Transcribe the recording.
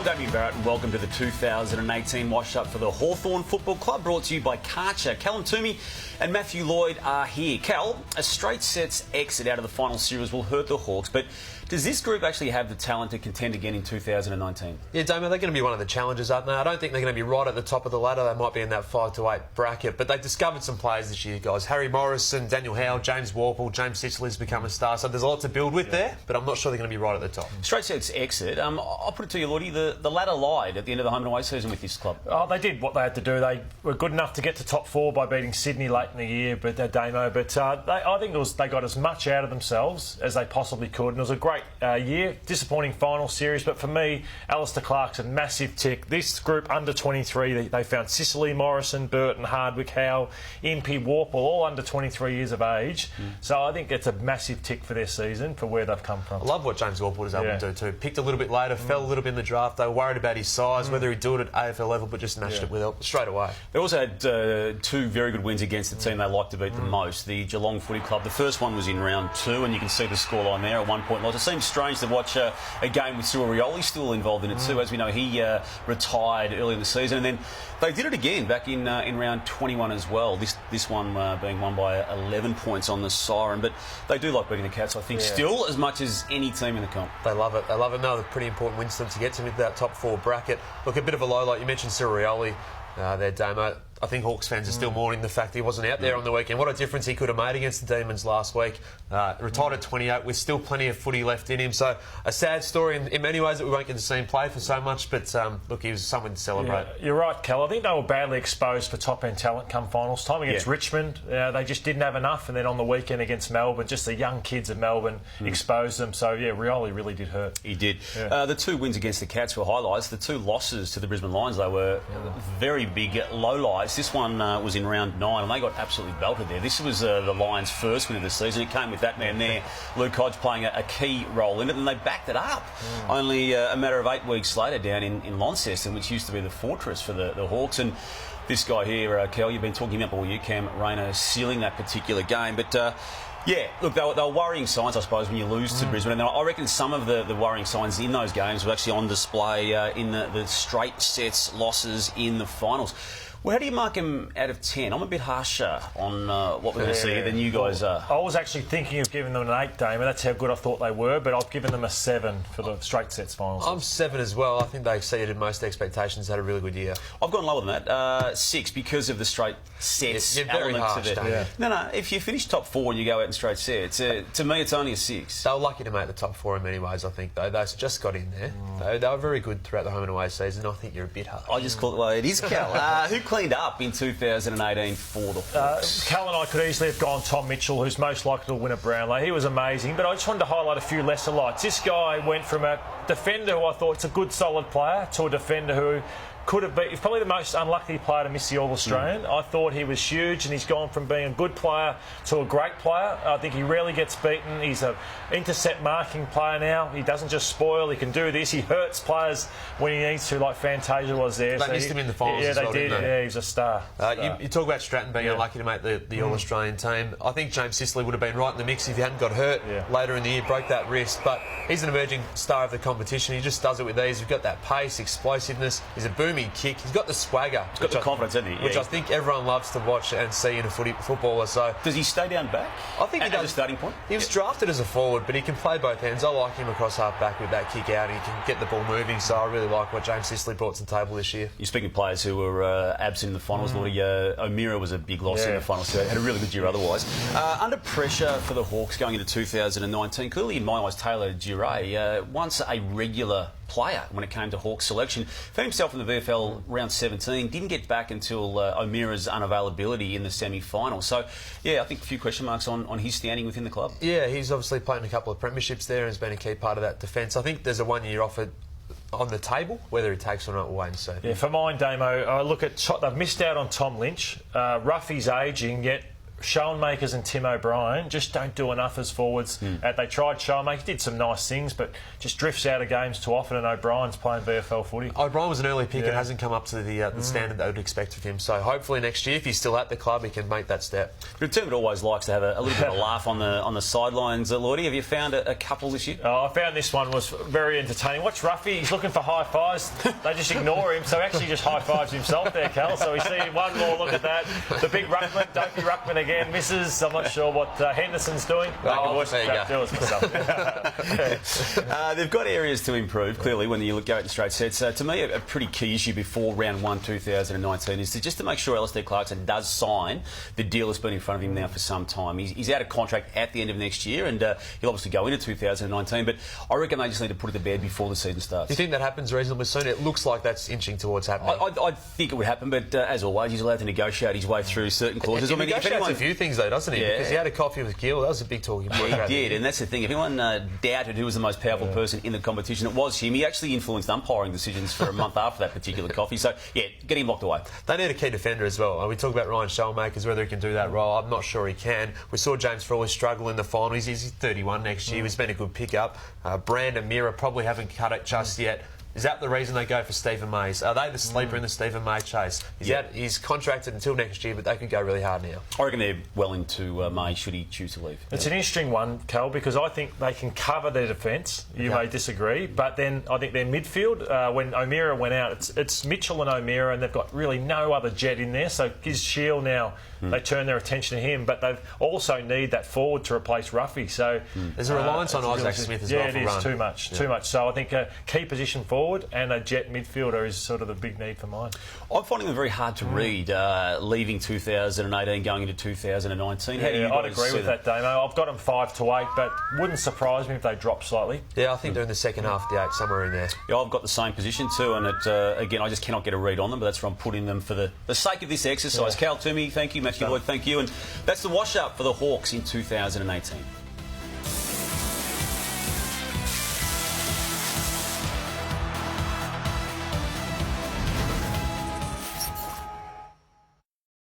I'm Damian Barrett and welcome to the 2018 wash-up for the Hawthorn Football Club, brought to you by Karcher. Callum Twomey and Matthew Lloyd are here. Cal, a straight sets exit out of the final series will hurt the Hawks, but does this group actually have the talent to contend again in 2019? Yeah, Damo, they're going to be one of the challengers, aren't they? I don't think they're going to be right at the top of the ladder. They might be in that 5 to 8 bracket, but they've discovered some players this year, guys. Harry Morrison, Daniel Howe, James Warple, James Sicili's become a star, so there's a lot to build with there, but I'm not sure they're going to be right at the top. Straight sets exit. I'll put it to you, Lloyd, the ladder lied at the end of the home and away season with this club. Oh, they did what they had to do. They were good enough to get to top 4 by beating Sydney late in the year, but Damo. But I think they got as much out of themselves as they possibly could, and it was a great year. Disappointing final series, but for me, Alistair Clark's a massive tick. This group under 23, they found Sicily, Morrison, Burton, Hardwick, Howe, Impey, Warple, all under 23 years of age. So I think it's a massive tick for their season, for where they've come from. I love what James Warple was able to do too. Picked a little bit later, fell a little bit in the draft. They were worried about his size, whether he'd do it at AFL level, but just smashed it with it straight away. They also had 2 very good wins against the team they like to beat the most, the Geelong Footy Club. The first one was in round 2, and you can see the scoreline there, a 1-point loss. It seems strange to watch a game with Cyril Rioli still involved in it too. As we know, he retired early in the season, and then they did it again back in round 21 as well. This one being won by 11 points on the siren, but they do like beating the Cats, I think, still as much as any team in the comp. They love it. They love it. No, they're pretty important wins to them to get to that top 4 bracket. Look, a bit of a low, like you mentioned, Cyril Rioli there, Damo. I think Hawks fans are still mourning the fact he wasn't out there on the weekend. What a difference he could have made against the Demons last week. Retired at 28 with still plenty of footy left in him. So a sad story in many ways that we won't get to see him play for so much. But look, he was someone to celebrate. Yeah, you're right, Cal. I think they were badly exposed for top-end talent come finals time against Richmond. They just didn't have enough. And then on the weekend against Melbourne, just the young kids at Melbourne exposed them. So, yeah, Rioli really did hurt. He did. The 2 wins against the Cats were highlights. The 2 losses to the Brisbane Lions, they were very big lowlights. This one was in round 9, and they got absolutely belted there. This was the Lions' first win of the season. It came with that man there, Luke Hodge, playing a key role in it, and they backed it up. Only a matter of 8 weeks later down in Launceston, which used to be the fortress for the Hawks. And this guy here, Kel, you've been talking about all year, Cam Rayner sealing that particular game. But yeah, look, they were worrying signs, I suppose, when you lose to Brisbane. And I reckon some of the worrying signs in those games were actually on display in the straight sets losses in the finals. Well, how do you mark him out of 10? I'm a bit harsher on what we're going to see than you guys are. I was actually thinking of giving them an 8, Damo. That's how good I thought they were, but I've given them a 7 for the straight sets finals. I'm 7 as well. I think they exceeded most expectations, had a really good year. I've gone lower than that, 6, because of the straight sets very harsh, of it. No, if you finish top 4 and you go out in straight sets, to me it's only a 6. They were lucky to make the top 4 in many ways, I think, though. They just got in there. They were very good throughout the home and away season. I think you're a bit harsh. I just call it the way it is, Cal. Who cleaned up in 2018 for the Hawks? Cal and I could easily have gone Tom Mitchell, who's most likely to win a Brownlow. He was amazing, but I just wanted to highlight a few lesser lights. This guy went from a defender who I thought is a good, solid player to a defender who could have been, he's probably the most unlucky player to miss the All-Australian. I thought he was huge, and he's gone from being a good player to a great player. I think he rarely gets beaten. He's an intercept marking player now. He doesn't just spoil, he can do this. He hurts players when he needs to, like Fantasia was there. They missed him in the finals as well, didn't they? Yeah, he's a star. You talk about Stratton being unlucky to make the All-Australian team. I think James Sicily would have been right in the mix if he hadn't got hurt later in the year, broke that wrist. But he's an emerging star of the competition. He just does it with ease. He's got that pace, explosiveness. He's a booming kick. He's got the swagger. He's got the confidence, hasn't he? Which I think everyone loves to watch and see in a footballer. So does he stay down back? I think he does. As a starting point? He was drafted as a forward, but he can play both ends. I like him across half back with that kick out. He can get the ball moving. So I really like what James Sicily brought to the table this year. You're speaking of players who were absent in the finals. O'Meara was a big loss in the finals. So had a really good year otherwise. Under pressure for the Hawks going into 2019, clearly in my eyes, Taylor Duray, once a regular player when it came to Hawks selection, found himself in the VFL round 17, didn't get back until O'Meara's unavailability in the semi-final. So, yeah, I think a few question marks on his standing within the club. Yeah, he's obviously played in a couple of premierships there and has been a key part of that defence. I think there's a 1-year offer on the table. Whether he takes or not, we'll wait and see. Yeah, for mine, Damo, I look at they've missed out on Tom Lynch. Ruffy's ageing, yet Schoenmakers and Tim O'Brien just don't do enough as forwards. They tried Schoenmakers, did some nice things, but just drifts out of games too often, and O'Brien's playing VFL footy. O'Brien was an early pick and hasn't come up to the standard that I would expect of him. So hopefully next year, if he's still at the club, he can make that step. But Tim always likes to have a little bit of a laugh on the sidelines. Lloydie, have you found a couple this year? I found this one was very entertaining. Watch Ruffy, he's looking for high fives. They just ignore him, so he actually just high fives himself there, Cal. So we see one more, look at that. The big ruckman, Dopey ruckman again, misses. I'm not sure what Henderson's doing. There you go. They've got areas to improve, clearly, when you go out in straight sets. To me, a pretty key issue before round 1 2019 is just to make sure Alistair Clarkson does sign the deal that's been in front of him now for some time. He's out of contract at the end of next year, and he'll obviously go into 2019, but I reckon they just need to put it to bed before the season starts. Do you think that happens reasonably soon? It looks like that's inching towards happening. I think it would happen, but as always, he's allowed to negotiate his way through certain clauses. He negotiates a few things, though, doesn't he? Yeah. Because he had a coffee with Gill. That was a big talking point. He did, and that's the thing. If anyone doubted who was the most powerful person in the competition, it was him. He actually influenced umpiring decisions for a month after that particular coffee. So, yeah, get him locked away. They need a key defender as well. We talk about Ryan Schoenmakers, whether he can do that role. I'm not sure he can. We saw James Frawley struggle in the final. He's 31 next year. He's been a good pickup. Brand and Mira probably haven't cut it just yet. Is that the reason they go for Stephen Mays? Are they the sleeper in the Stephen May chase? He's contracted until next year, but they could go really hard now. I reckon they're well into May should he choose to leave. It's an interesting one, Cal, because I think they can cover their defence. You may disagree, but then I think their midfield, when O'Meara went out, it's Mitchell and O'Meara, and they've got really no other jet in there. So Giz Shield now, they turn their attention to him, but they also need that forward to replace Ruffy. So there's a reliance on Isaac Smith as well. Yeah, it is too much, too much. So I think a key position forward and a jet midfielder is sort of the big need for mine. I'm finding them very hard to read, leaving 2018, going into 2019. How do you I'd agree with that, Damo. I've got them 5 to 8, but wouldn't surprise me if they drop slightly. Yeah, I think they're in the second half of the 8, somewhere in there. Yeah, I've got the same position too, and again, I just cannot get a read on them, but that's where I'm putting them for the sake of this exercise. Callum Twomey, thank you. Matthew Lloyd, thank you. And that's the wash-up for the Hawks in 2018.